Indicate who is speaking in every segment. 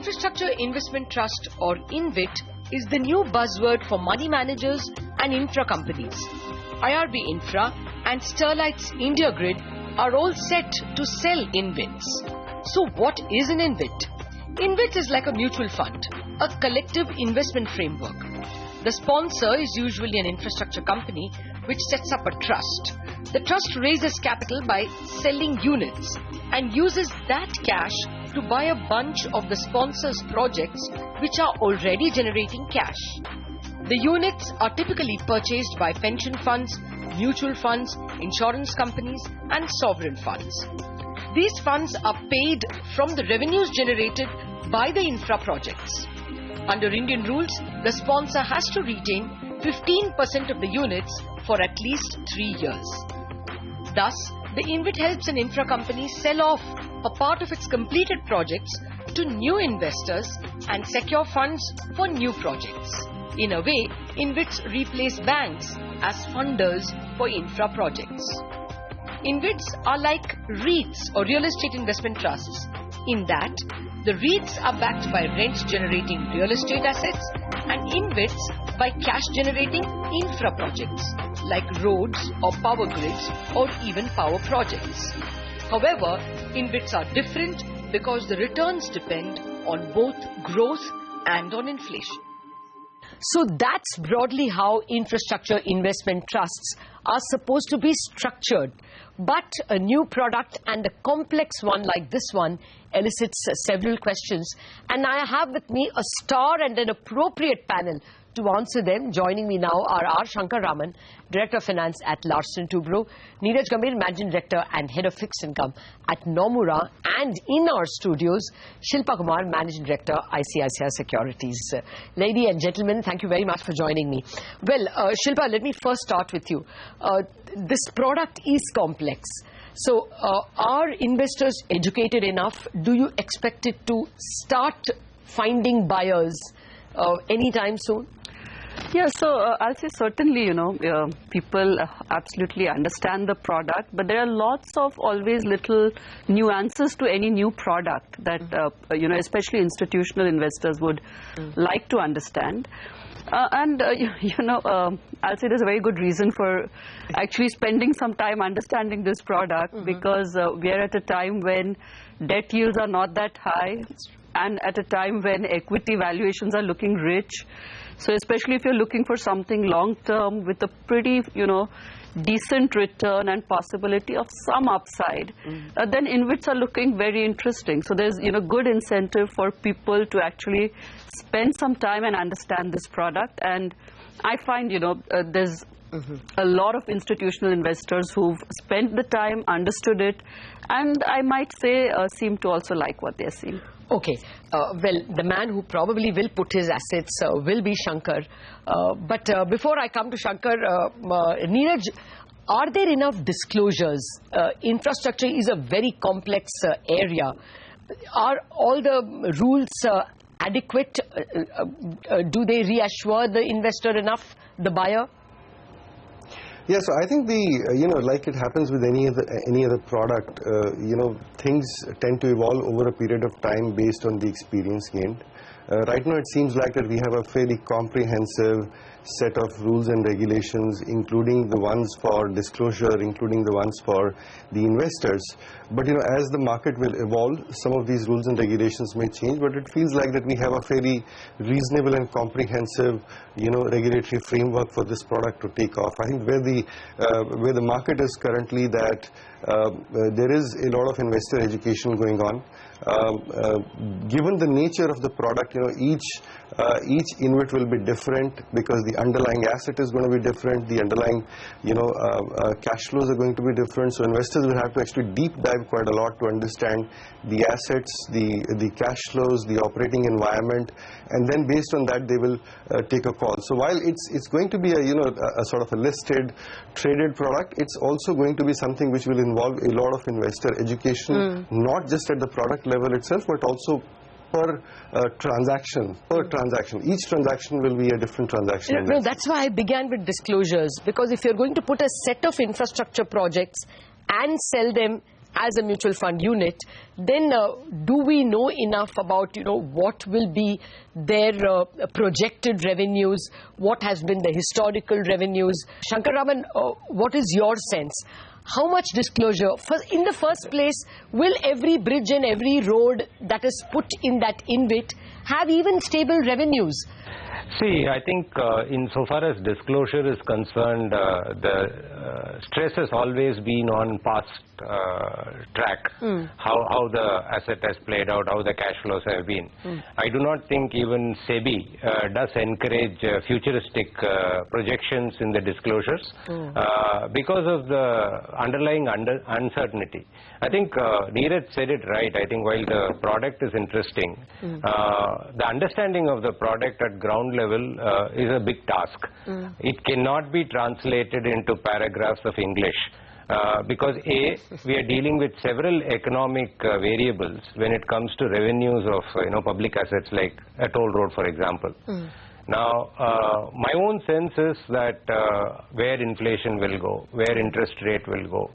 Speaker 1: Infrastructure Investment Trust, or InvIT, is the new buzzword for money managers and infra companies. IRB Infra and Sterlite's India Grid are all set to sell InvITs. So what is an InvIT? InvIT is like a mutual fund, a collective investment framework. The sponsor is usually an infrastructure company which sets up a trust. The trust raises capital by selling units and uses that cash to buy a bunch of the sponsor's projects which are already generating cash. The units are typically purchased by pension funds, mutual funds, insurance companies and sovereign funds. These funds are paid from the revenues generated by the infra projects. Under Indian rules, the sponsor has to retain 15% of the units for at least 3 years. Thus, the InvIT helps an infra company sell off a part of its completed projects to new investors and secure funds for new projects. In a way, InvITs replace banks as funders for infra projects. InvITs are like REITs or real estate investment trusts, in that the REITs are backed by rent-generating real estate assets and InvITs by cash-generating infra projects like roads or power grids or even power projects. However, InvITs are different because the returns depend on both growth and on inflation. So that's broadly how infrastructure investment trusts are supposed to be structured. But a new product and a complex one like this one elicits several questions. And I have with me a star and an appropriate panel to answer them. Joining me now are R. Shankaraman, Director of Finance at Larsen & Toubro, Neeraj Gambhir, Managing Director and Head of Fixed Income at Nomura, and in our studios, Shilpa Kumar, Managing Director, ICICI Securities. Lady and gentlemen, thank you very much for joining me. Well, Shilpa, let me first start with you. This product is complex. So, are investors educated enough? Do you expect it to start finding buyers anytime soon?
Speaker 2: Yeah, so I'll say certainly, people absolutely understand the product, but there are lots of always little nuances to any new product that, especially institutional investors would like to understand. I'll say there's a very good reason for actually spending some time understanding this product because we are at a time when debt yields are not that high and at a time when equity valuations are looking rich. So especially if you're looking for something long-term with a pretty, decent return and possibility of some upside, then InvITs are looking very interesting. So there's, good incentive for people to actually spend some time and understand this product. And I find, there's a lot of institutional investors who've spent the time, understood it, and I might say seem to also like what they're seeing.
Speaker 1: Okay, well, the man who probably will put his assets will be Shankar. But before I come to Shankar, Neeraj, are there enough disclosures? Infrastructure is a very complex area. Are all the rules adequate? Do they reassure the investor enough, the buyer?
Speaker 3: Yeah, so I think like it happens with any other product, things tend to evolve over a period of time based on the experience gained. Right now, it seems like that we have a fairly comprehensive set of rules and regulations, including the ones for disclosure, including the ones for the investors. But as the market will evolve, some of these rules and regulations may change. But it feels like that we have a fairly reasonable and comprehensive, regulatory framework for this product to take off. I think where the market is currently, that there is a lot of investor education going on. Given the nature of the product, each InvIT will be different because the underlying asset is going to be different, the underlying cash flows are going to be different. So investors will have to actually deep dive quite a lot to understand the assets, the cash flows, the operating environment, and then based on that they will take a call. So while it's going to be a sort of a listed, traded product, it's also going to be something which will involve a lot of investor education, not just at the product level itself, but also per transaction. Each transaction will be a different transaction.
Speaker 1: No, that's why I began with disclosures, because if you're going to put a set of infrastructure projects and sell them as a mutual fund unit, then do we know enough about, what will be their projected revenues, what has been the historical revenues? Shankaraman, what is your sense? How much disclosure? In the first place, will every bridge and every road that is put in that InvIT have even stable revenues?
Speaker 4: See, I think insofar as disclosure is concerned, the stress has always been on past track, how the asset has played out, how the cash flows have been. I do not think even SEBI does encourage futuristic projections in the disclosures because of the underlying uncertainty. I think Neeraj said it right. I think while the product is interesting, the understanding of the product at ground level is a big task. It cannot be translated into paragraphs of English. Because A, we are dealing with several economic variables when it comes to revenues of public assets like a toll road, for example. Now, my own sense is that where inflation will go, where interest rate will go,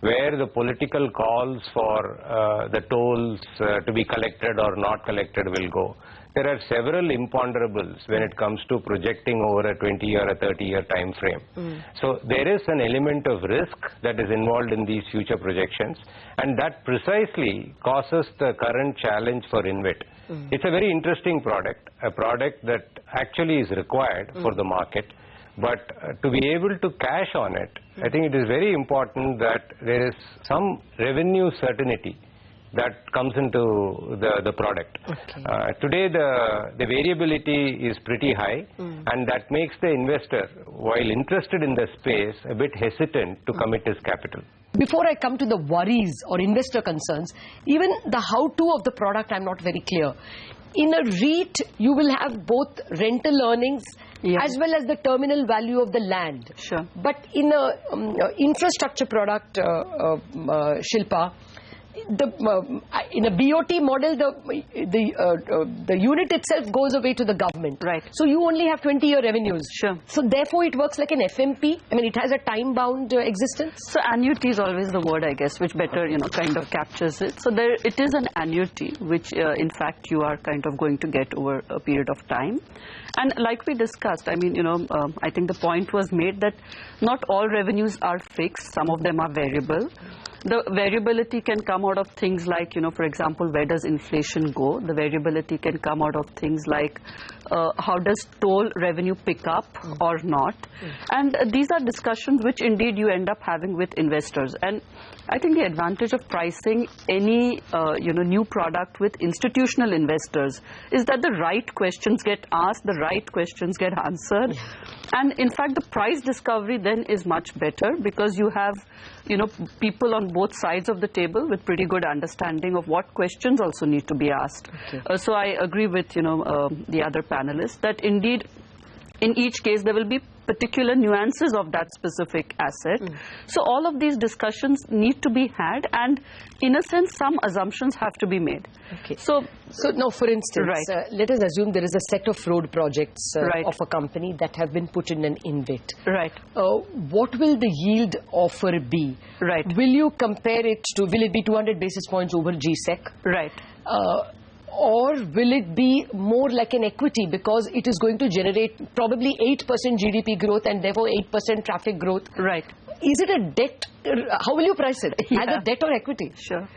Speaker 4: where the political calls for the tolls to be collected or not collected will go. There are several imponderables when it comes to projecting over a 20-year or 30-year time frame. So there is an element of risk that is involved in these future projections, and that precisely causes the current challenge for InvIT. It's a very interesting product, a product that actually is required for the market. But to be able to cash on it, I think it is very important that there is some revenue certainty that comes into the product. Today the variability is pretty high, and that makes the investor, while interested in the space, a bit hesitant to commit his capital.
Speaker 1: Before I come to the worries or investor concerns, even the how-to of the product, I'm not very clear. In a REIT, you will have both rental earnings as well as the terminal value of the land.
Speaker 2: Sure.
Speaker 1: But in a infrastructure product, Shilpa, in a BOT model, the unit itself goes away to the government.
Speaker 2: Right.
Speaker 1: So you only have 20-year revenues.
Speaker 2: Sure.
Speaker 1: So therefore, it works like an FMP. I mean, it has a time-bound existence.
Speaker 2: So annuity is always the word, I guess, which better, kind of captures it. So it is an annuity, which in fact you are kind of going to get over a period of time. And like we discussed, I mean, I think the point was made that not all revenues are fixed. Some of them are variable. The variability can come out of things like, for example, where does inflation go? The variability can come out of things like how does toll revenue pick up or not? And these are discussions which indeed you end up having with investors. And I think the advantage of pricing any new product with institutional investors is that the right questions get asked, the right questions get answered. And in fact, the price discovery then is much better because you have people on both sides of the table with pretty good understanding of what questions also need to be asked. So I agree with the other panelists that indeed in each case there will be particular nuances of that specific asset. So all of these discussions need to be had, and in a sense some assumptions have to be made. So
Speaker 1: now, for instance, let us assume there is a set of road projects of a company that have been put in an InvIT. What will the yield offer be? Will you compare it to, will it be 200 basis points over GSEC? Or will it be more like an equity because it is going to generate probably 8% GDP growth and therefore 8% traffic growth? Is it a debt? How will you price it? As a debt or equity?
Speaker 2: Sure.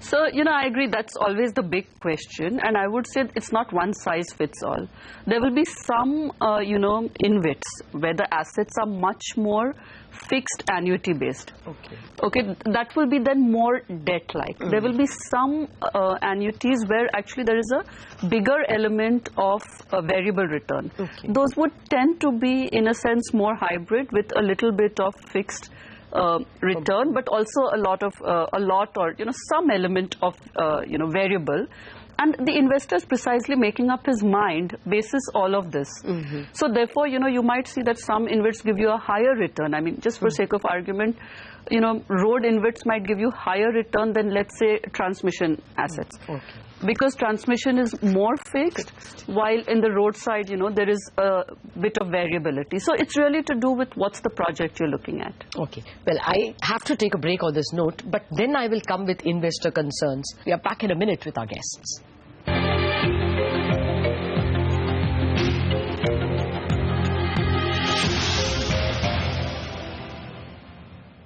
Speaker 2: So, I agree that's always the big question, and I would say it's not one size fits all. There will be some, InvITs where the assets are much more fixed annuity based. That will be then more debt-like. There will be some annuities where actually there is a bigger element of variable return. Those would tend to be, in a sense, more hybrid with a little bit of fixed return, but also a lot or some element of variable, and the investor is precisely making up his mind basis all of this. So therefore, you might see that some InvITs give you a higher return. I mean, just for sake of argument, road InvITs might give you higher return than, let's say, transmission assets. because transmission is more fixed, while in the roadside, there is a bit of variability. So it's really to do with what's the project you're looking at.
Speaker 1: Okay. Well, I have to take a break on this note, but then I will come with investor concerns. We are back in a minute with our guests.